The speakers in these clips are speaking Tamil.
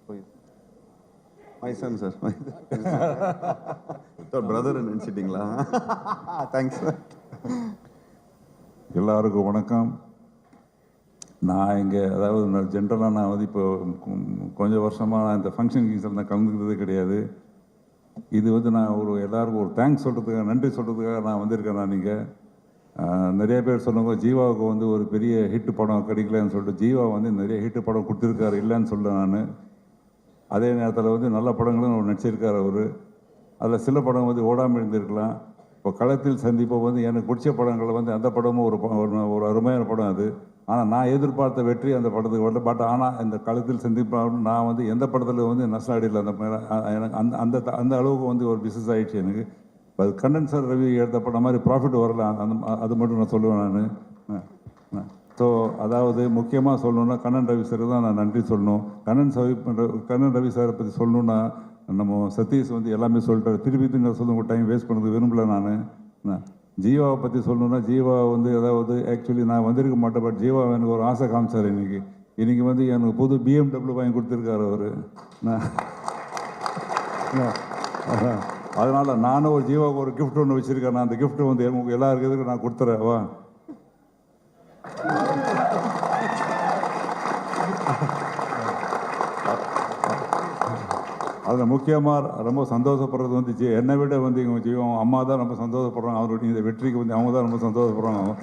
My son sir. பிரதர் நினச்சிட்டிங்களா? Thanks sir. எல்லாருக்கும் வணக்கம். நான் இங்கே அதாவது ஜென்ரலாக நான் வந்து இப்போ கொஞ்சம் வருஷமாக நான் இந்த ஃபங்க்ஷன் கிங்ஸில் நான் கலந்துக்கிறதே கிடையாது. இது வந்து நான் எல்லாருக்கும் ஒரு தேங்க்ஸ் சொல்கிறதுக்காக, நன்றி சொல்கிறதுக்காக நான் வந்திருக்கேன். நான் நீங்கள் நிறைய பேர் சொன்னவங்க ஜீவாவுக்கு வந்து ஒரு பெரிய ஹிட்டு படம் கிடைக்கலன்னு சொல்லிட்டு, ஜீவா வந்து நிறைய ஹிட்டு படம் கொடுத்துருக்காரு, இல்லைன்னு சொல்ல நான். அதே நேரத்தில் வந்து நல்ல படங்களும் நடிச்சிருக்கார் அவர். அதில் சில படம் வந்து ஓடாமல் இருந்திருக்கலாம். இப்போ களத்தில் சந்திப்போ வந்து எனக்கு பிடிச்ச படங்கள் வந்து அந்த படமும் ஒரு அருமையான படம் அது. ஆனால் நான் எதிர்பார்த்த வெற்றி அந்த படத்துக்கு வரல. பட் ஆனால் இந்த களத்தில் சந்திப்பாக நான் வந்து எந்த படத்தில் வந்து நஷ்டாடியில் அந்த எனக்கு அந்த அந்த அளவுக்கு வந்து ஒரு பிஸ்னஸ் ஆகிடுச்சு எனக்கு. அது கண்ணன் சார் ரவி எடுத்த படம் மாதிரி ப்ராஃபிட் வரல, அது மட்டும் நான் சொல்லுவேன் நான். ஸோ அதாவது முக்கியமாக சொல்லணுன்னா கண்ணன் ரவி சாருக்கு தான் நான் நன்றி சொல்லணும். கண்ணன் ரவி சாரை பற்றி சொல்லணுன்னா நம்ம சதீஷ் வந்து எல்லாமே சொல்லிட்டாரு. திருப்பி நான் சொல்ல டைம் வேஸ்ட் பண்ணது விரும்பல நான். ஜீவாவை பற்றி சொல்லணுன்னா, ஜீவா வந்து அதாவது ஆக்சுவலி நான் வந்திருக்க மாட்டேன். பட் ஜீவா எனக்கு ஒரு ஆசை காமிச்சார். இன்றைக்கி வந்து எனக்கு புது BMW வாங்கி கொடுத்துருக்காரு அவர். அதனால் நானும் ஒரு ஜீவாவுக்கு ஒரு கிஃப்ட் ஒன்று வச்சுருக்கேன். நான் அந்த கிஃப்ட்டு வந்து எல்லா இருக்கிறதுக்கு நான் கொடுத்துறேன். வா, அதில் முக்கியமாக ரொம்ப சந்தோஷப்படுறது வந்து என்னை விட வந்து இவங்க ஜீவம் அம்மா தான் ரொம்ப சந்தோஷப்படுறாங்க. அவருடைய இந்த வெற்றிக்கு வந்து அவங்க தான் ரொம்ப சந்தோஷப்படுறாங்க.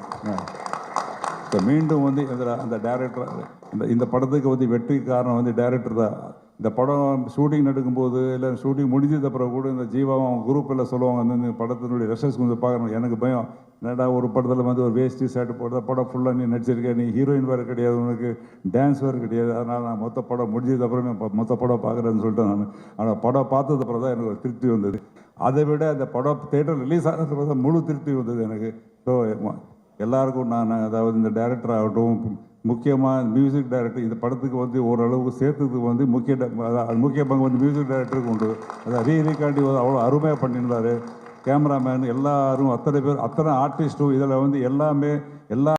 மீண்டும் வந்து அந்த டைரக்டர் இந்த படத்துக்கு வந்து வெற்றி காரணம் வந்து டைரக்டர் தான். இந்த படம் ஷூட்டிங் நடக்கும்போது இல்லை ஷூட்டிங் முடிஞ்சது அப்புறம் கூட இந்த ஜீவாவும் அவங்க குரூப் எல்லாம் சொல்லுவாங்க, வந்து இந்த படத்தினுடைய ரெசல்ஸ் கொஞ்சம் பார்க்கணும். எனக்கு பயம், என்னடா ஒரு படத்தில் வந்து ஒரு வேஸ்டி ஷர்ட் போட்டு படம் ஃபுல்லாக நீ நடிச்சிருக்கேன், நீ ஹீரோயின் வேறு கிடையாது, உனக்கு டான்ஸ் வேறு கிடையாது, அதனால் நான் மொத்த படம் முடிஞ்சது அப்புறமே மொத்த படம் பார்க்குறேன்னு சொல்லிட்டு நான். ஆனால் படம் பார்த்தது அப்புறம் தான் எனக்கு ஒரு திருப்தி வந்தது. அதை விட அந்த படம் தேட்டர் ரிலீஸ் ஆனதுக்கு தான் முழு திருப்தி வந்தது எனக்கு. ஸோ எல்லாருக்கும் நான் அதாவது இந்த டைரக்டர் ஆகட்டும், முக்கியமாக மியூசிக் டைரக்டர் இந்த படத்துக்கு வந்து ஓரளவுக்கு சேர்த்ததுக்கு வந்து முக்கிய பங்கு வந்து மியூசிக் டைரக்டருக்கு உண்டு. அதை ரீகாண்டி அவ்வளோ அருமையாக பண்ணியிருந்தார். கேமராமேன் எல்லாரும், அத்தனை பேர், அத்தனை ஆர்டிஸ்ட்டும் இதில் வந்து எல்லாமே எல்லா